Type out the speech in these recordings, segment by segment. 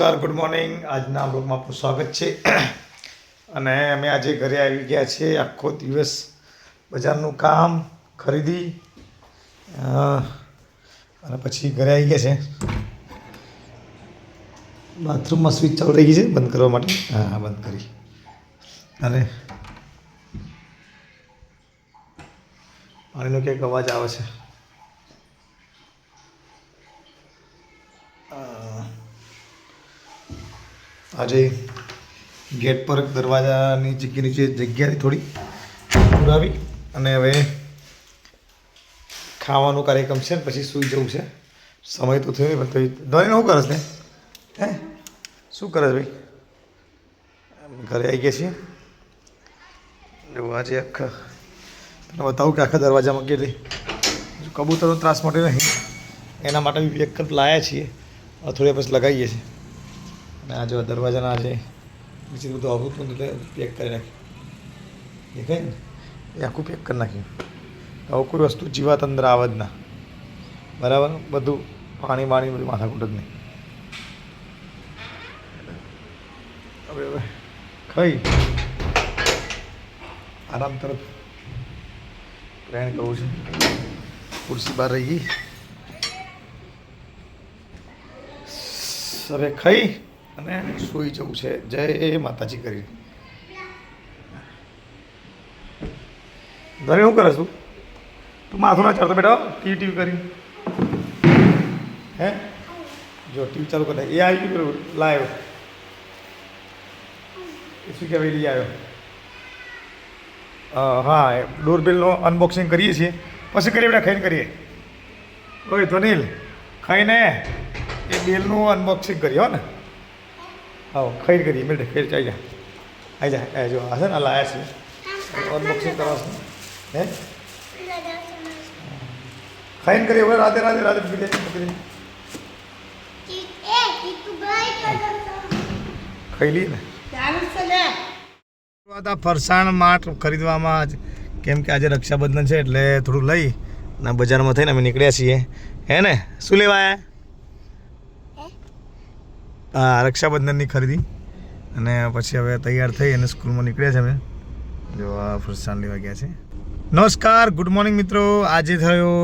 નમસ્કાર, good morning. આજના બ્લોગમાં આપનું સ્વાગત છે. અને અમે આજે ઘરે આવી ગયા છીએ. આખો દિવસ બજારનું કામ, ખરીદી અને પછી ઘરે આવી ગયા છે. બાથરૂમમાં સ્વિચ ચાલુ રહી ગઈ છે બંધ કરવા માટે. હા, બંધ કરી. અને પાણીનો કંઈક અવાજ આવે છે. આજે ગેટ પર દરવાજાની જગ્યા નીચે જગ્યાથી થોડી પુરાવી અને હવે ખાવાનો કાર્યક્રમ છે ને પછી સૂઈ જવું છે. સમય તો થયો નહીં પણ ધોઈને શું કરે છે? હે શું કરે છે ભાઈ? ઘરે આવી ગયા છીએ. જો આજે આખા તને બતાવું કે આખા દરવાજામાં કેટલી કબૂતરનો ત્રાસ માટે નહીં, એના માટે બી એક કપ લાવ્યા છીએ. થોડી પછી લગાવીએ છીએ. અને આ જો દરવાજાના આજે નીચે બધું આવતું હતું એટલે પેક કરી નાખ્યું. દેખાય ને એ આખું પેક કરી નાખ્યું. આવું કોઈ વસ્તુ જીવાત અંદર આવે જ ના, બરાબર. બધું પાણી બધું માથાકૂટ જ નહીં. હવે ખાઈ આરામ તરફ પ્રયાણ કરવું છે. ખુરશી બહાર રહી ગઈ. હવે ખાઈ અને સૂઈ જવું છે. જય માતાજી કરી. ઘરે શું કરે તું? માથું ના ચડતો બેટા. ટીવી કરી. હે જો ટીવી ચાલુ કરે. એ આવી ગયું લાવ્યો. એ શું કહેવાય? લઈ આવ્યો. હા, ડોરબેલનો અનબોક્સિંગ કરીએ છીએ. પછી કરીએ બેટા, ખાઈને કરીએ. ઓય ધ્વનિલ, ખાઈને એ બેલનું અનબોક્સિંગ કરીએ હો ને. હા, ખાઈને કરીએ. મિલટે ખાઈ આવી જા. આવી જા. જો હશે ને લાયા છે અનબોક્સિંગ કરવા છે. હે ખાઈને કરીએ. હવે રાધે રાધે રાધે પકડી ખાઈ લઈએ ને. ફરસાણ માટ ખરીદવામાં જ, કેમ કે આજે રક્ષાબંધન છે એટલે થોડું લઈ અને બજારમાં થઈને અમે નીકળ્યા છીએ. હે ને? શું લેવા આવ્યા? હા, રક્ષાબંધનની ખરીદી. અને પછી હવે તૈયાર થઈ અને સ્કૂલમાં નીકળ્યા છે અમે. જો આ ફરસાણ લેવા ગયા છે. નમસ્કાર, ગુડ મોર્નિંગ મિત્રો. આજે થયો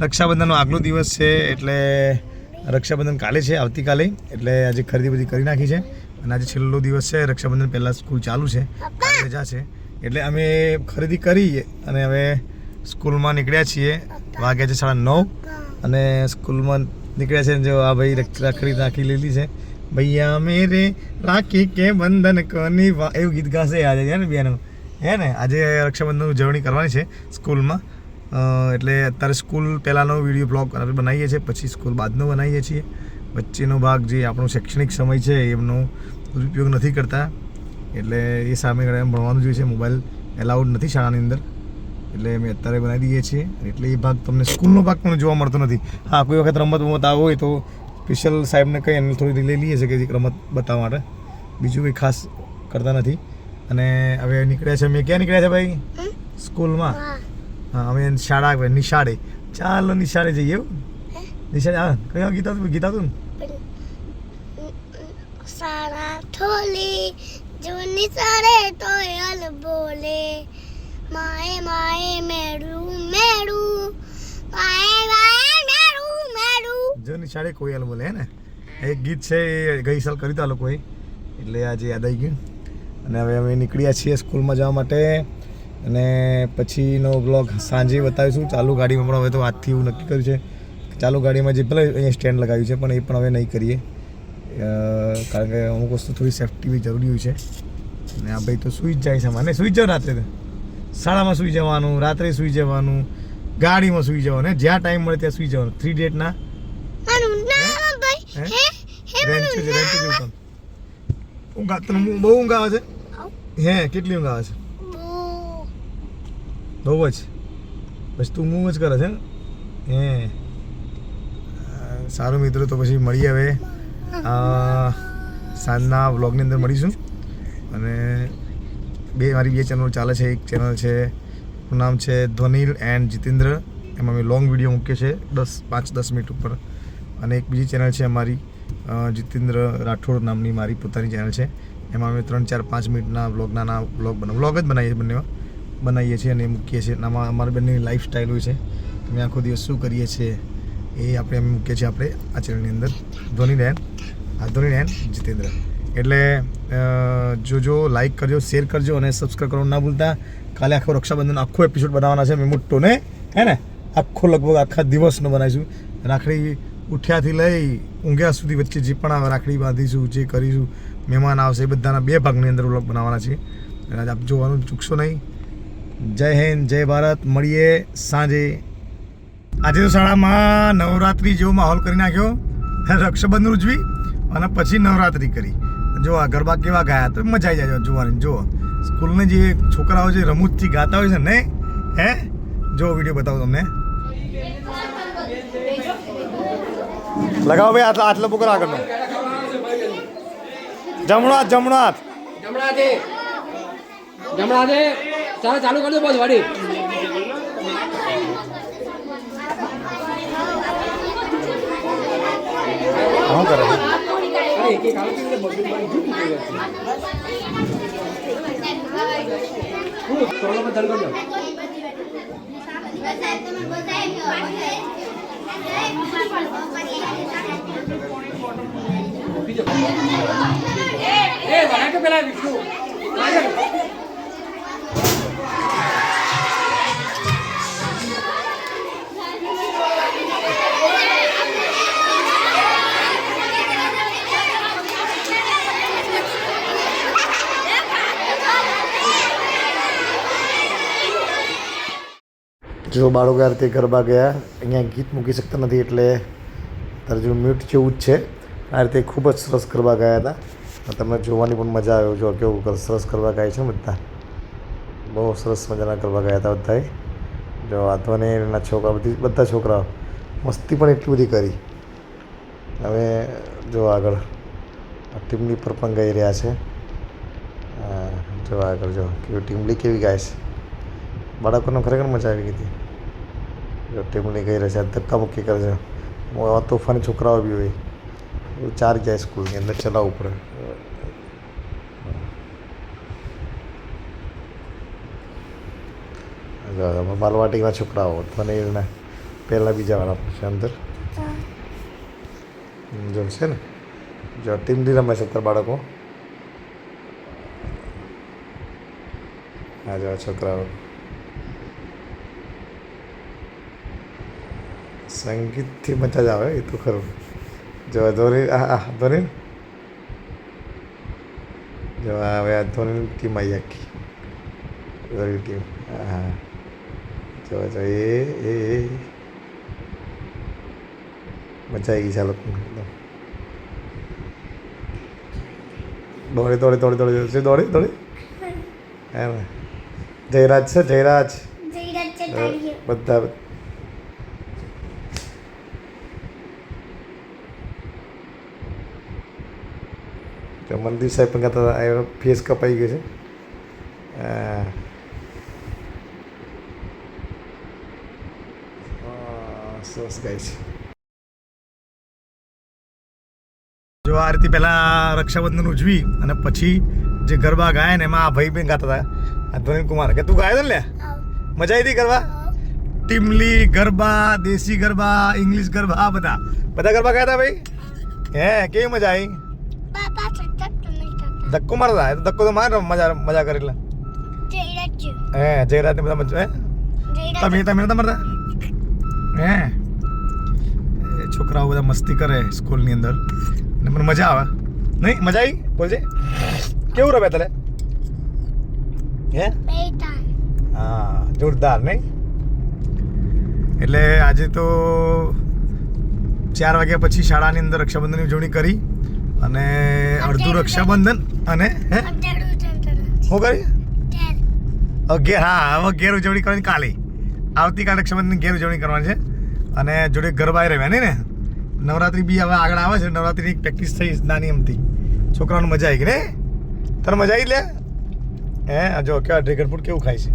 રક્ષાબંધનનો આગલો દિવસ છે એટલે રક્ષાબંધન કાલે છે, આવતીકાલે. એટલે આજે ખરીદી બધી કરી નાખી છે. અને આજે છેલ્લો દિવસ છે રક્ષાબંધન પહેલાં સ્કૂલ ચાલુ છે, કાલે રજા છે. એટલે અમે ખરીદી કરી અને હવે સ્કૂલમાં નીકળ્યા છીએ. વાગ્યા છે 9:30 અને સ્કૂલમાં નીકળ્યા છે. જો આ ભાઈ રાખડી રાખી લીધી છે. ભૈયા મેરે રાખી કે બંધન કોની વા, એવું ગીત ગાશે આજે. છે ને બેનું? હે ને? આજે રક્ષાબંધનની ઉજવણી કરવાની છે સ્કૂલમાં. એટલે અત્યારે સ્કૂલ પહેલાંનો વિડીયો બ્લોગ બનાવીએ છીએ, પછી સ્કૂલ બાદનો બનાવીએ છીએ. વચ્ચેનો ભાગ જે આપણો શૈક્ષણિક સમય છે એમનો દુરુપયોગ નથી કરતા. એટલે એ સામે ભણવાનું જોઈએ છે. મોબાઈલ એલાઉડ નથી શાળાની અંદર, એટલે અમે અત્યારે બનાવી દઈએ છીએ. એટલે એ ભાગ તમને સ્કૂલનો ભાગ પણ જોવા મળતો નથી. હા, કોઈ વખત રમત આવો હોય તો સ્પેશિયલ સાહેબને કહી અને થોડી લઈ લઈએ છીએ કે રમત બતાવવા માટે. બીજું કંઈ ખાસ કરતા નથી. અને હવે નીકળ્યા છે. અમે ક્યાં નીકળ્યા છે ભાઈ? સ્કૂલમાં. હા, અમે શાળા નિશાળે. ચાલો નિશાળે જઈએ. એવું નિશાળે? હા, કયા ગીત હતું ને? સારા થોલી જો નિસારે તો અલ બોલે માએ માએ મેડું મેડું માએ માએ મેડું મેડું જો નિશાળે કોયલ બોલે. હે ને? એક ગીત છે એ ગઈ સાલ કર્યું હતા લોકોએ, એટલે આજે યાદ આવી ગયું. અને હવે અમે નીકળ્યા છીએ સ્કૂલમાં જવા માટે. અને પછીનો બ્લોગ સાંજે બતાવીશું. ચાલુ ગાડીમાં પણ હવે તો આજથી એવું નક્કી કર્યું છે કે ચાલુ ગાડીમાં જે પેલા અહીંયા સ્ટેન્ડ લગાવ્યું છે પણ એ પણ હવે નહીં કરીએ, કારણ કે અમુક વસ્તુ થોડી સેફ્ટી બી જરૂરી હોય છે. અને આ ભાઈ તો સૂઈ જ જાય છે. મને સૂઈ જાવ રાત્રે, તો શાળામાં સૂઈ જવાનું, રાત્રે સૂઈ જવાનું, ગાડીમાં સૂઈ જવાનું, જ્યાં ટાઈમ મળે ત્યાં સૂઈ જવાનું. 3 ડેટના બહુ ઊંઘ આવે છે. હે કેટલી ઊંઘ આવે છે? બહુ જ. બસ તું ઊંઘ જ કરે છે ને? હે સારું મિત્રો, તો પછી મળીએ હવે સાંજના વ્લોગની અંદર મળીશું. અને મારી 2 ચેનલ ચાલે છે. એક ચેનલ છે, એનું નામ છે ધ્વનિલ એન્ડ જીતેન્દ્ર. એમાં મેં લોંગ વિડીયો મૂકીએ છીએ 5-10 મિનિટ ઉપર. અને એક બીજી ચેનલ છે અમારી જીતેન્દ્ર રાઠોડ નામની મારી પોતાની ચેનલ છે. એમાં અમે 3-4-5 મિનિટના વ્લોગ જ બનાવીએ છીએ અને મૂકીએ છીએ. આમાં અમારી બંનેની લાઈફ સ્ટાઈલ હોય છે. અમે આખો દિવસ શું કરીએ છીએ એ આપણે અમે મૂકીએ છીએ આપણે આ ચેનલની અંદર. ધોની ડેન જીતેન્દ્ર. એટલે જો લાઈક કરજો, શેર કરજો અને સબસ્ક્રાઈબ કરવાનું ના ભૂલતા. કાલે આખો રક્ષાબંધન આખો એપિસોડ બનાવવાના છે મેં મોટો ને, હે ને, આખો લગભગ આખા દિવસનો બનાવીશું. રાખડી ઉઠ્યાથી લઈ ઊંઘ્યા સુધી વચ્ચે જે પણ રાખડી બાંધીશું, જે કરીશું, મહેમાન આવશે, એ બધાના 2 ભાગની અંદર વ્લોગ બનાવવાના છે. અને આપ જોવાનું ચૂકશો નહીં. જય હિન્દ, જય ભારત. મળીએ સાંજે. આજે તો શાળામાં નવરાત્રિ જેવો માહોલ કરી નાખ્યો. રક્ષાબંધન ઉજવી અને પછી નવરાત્રિ કરી. જો આ ગરબા કેવા ગાયા તો મજા આવી જાય જોવાની. જો સ્કૂલને જે છોકરાઓ જે રમૂજથી ગાતા હોય છે ને, હે, જો વિડીયો બતાવું તમને. લગાવો ભાઈ આટલો પકડ આગળનો. જમણો હાથ જમણા દે ચાલુ કરી દો બસ વાડી. શું કરે પેલા વિષ્ણુ જો બાળકો આ રીતે ગરબા ગયા. અહીંયા ગીત મૂકી શકતા નથી એટલે તારે જો મ્યુટ જેવું જ છે. આ રીતે ખૂબ જ સરસ ગરબા ગાયા હતા. તમને જોવાની પણ મજા આવે. જો કેવું સરસ ગરબા ગાય છે ને બધા. બહુ સરસ મજાના ગરબા ગાયા હતા બધાએ. જો આધવાને એના છોકરા બધા છોકરાઓ મસ્તી પણ એટલી બધી કરી. હવે જો આગળ ટીમલી પર પણ ગાઈ રહ્યા છે. જો આગળ જો કેવી ટીમલી કેવી ગાય છે. બાળકોને ખરેખર મજા આવી ગઈ હતી. જો ટીમલી ગઈ રહે છે, ધક્કા મુક્કી કરે છે. તોફાની છોકરાઓ બી હોય. એવું 4 જાય સ્કૂલની અંદર ચલાવવું પડે. બાલવાટીના છોકરાઓ મને એના પહેલાં બીજાવાળા છે અંદર જો છે ને. જો ટીમલી રમે છે અત્યારે બાળકો. હા જો છોકરાઓ સંગીતથી મજા જ આવે એ તો ખરું. જો ધોની ધોની જો હવે આ ધોનીની ટીમ આવી આખી ધોની ટીમ. હા જો એ મજા આવી ગઈ છે આ લોકોને એકદમ. દોડી હે ને. જયરાજ છે બધા મંદિર સાહેબ પણ કહેતા હતા એનો ફેસ કપાઈ ગયો છે. સરસ ગાય છે. જો આ રીતે પહેલાં રક્ષાબંધન ઉજવી અને પછી જે ગરબા ગાય ને એમાં આ ભાઈ બહેન ગાતા હતા. આ ધોની કુમાર કે તું ગાયો ને લે મજા આવી હતી ગરબા. ટીમલી ગરબા, દેશી ગરબા, ઇંગ્લિશ ગરબા, બધા ગરબા ગાયા હતા ભાઈ. હે કેવી મજા આવી. ધક્કો મારતા ધક્કો તો માર મજા કરી લે. હે જયરાજ ને બધા મજા. તમે નતા મારતા હે. છોકરાઓ બધા મસ્તી કરે સ્કૂલની અંદર અને મને મજા આવે. નહીં મજા આવી બોલજે. કેવું રમે તને હે. હા જોરદાર નહીં. એટલે આજે તો 4 વાગ્યા પછી શાળાની અંદર રક્ષાબંધનની ઉજવણી કરી અને અડધું રક્ષાબંધન અને હે શું કરી ઘેર. હા હવે ઘેર ઉજવણી કરવાની કાલે. આવતીકાલે રક્ષાબંધનની ઘેર ઉજવણી કરવાની છે અને જોડે ગરબા રહેવા નહીં ને. નવરાત્રિ બી હવે આગળ આવે છે. નવરાત્રિની એક પ્રેક્ટિસ થઈ નાની એમથી. છોકરાઓને મજા આવી ગઈ ને. તને મજા આવી લે હે. જો કેવા ડ્રેગન ફ્રૂટ કેવું ખાય છે.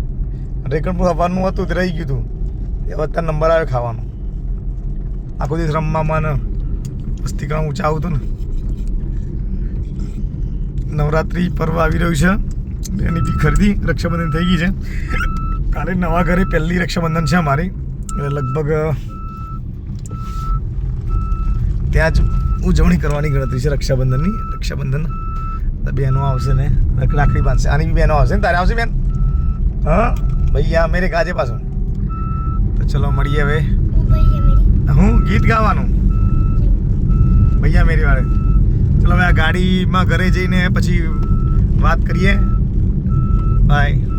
ડ્રેગન ફ્રૂટ હવાનું હતું તે રહી ગયું હતું. એ વખતે નંબર આવ્યો ખાવાનો. આખો દિવસ રમવામાં વસ્તિકા ઊંચા આવું હતું ને નવરાત્રિ પર્વ આવી રહ્યું છે એની બી ખરીદી રક્ષાબંધન થઈ ગઈ છે કાલે નવા ઘરે પહેલી રક્ષાબંધન છે અમારી એટલે લગભગ ત્યાં જ ઉજવણી કરવાની ગણતરી છે રક્ષાબંધનની રક્ષાબંધન બહેનો આવશે ને રાખડી બાંધશે આની બી બહેનો આવશે ને તારે આવશે બેન હા ભૈયા મેરે કાજે પાછો તો ચલો મળીએ હવે ભૈયા મેરી હું ગીત ગાવાનું ભૈયા મેરી વાળે ચલો હવે આ ગાડીમાં ઘરે જઈને પછી વાત કરીએ બાય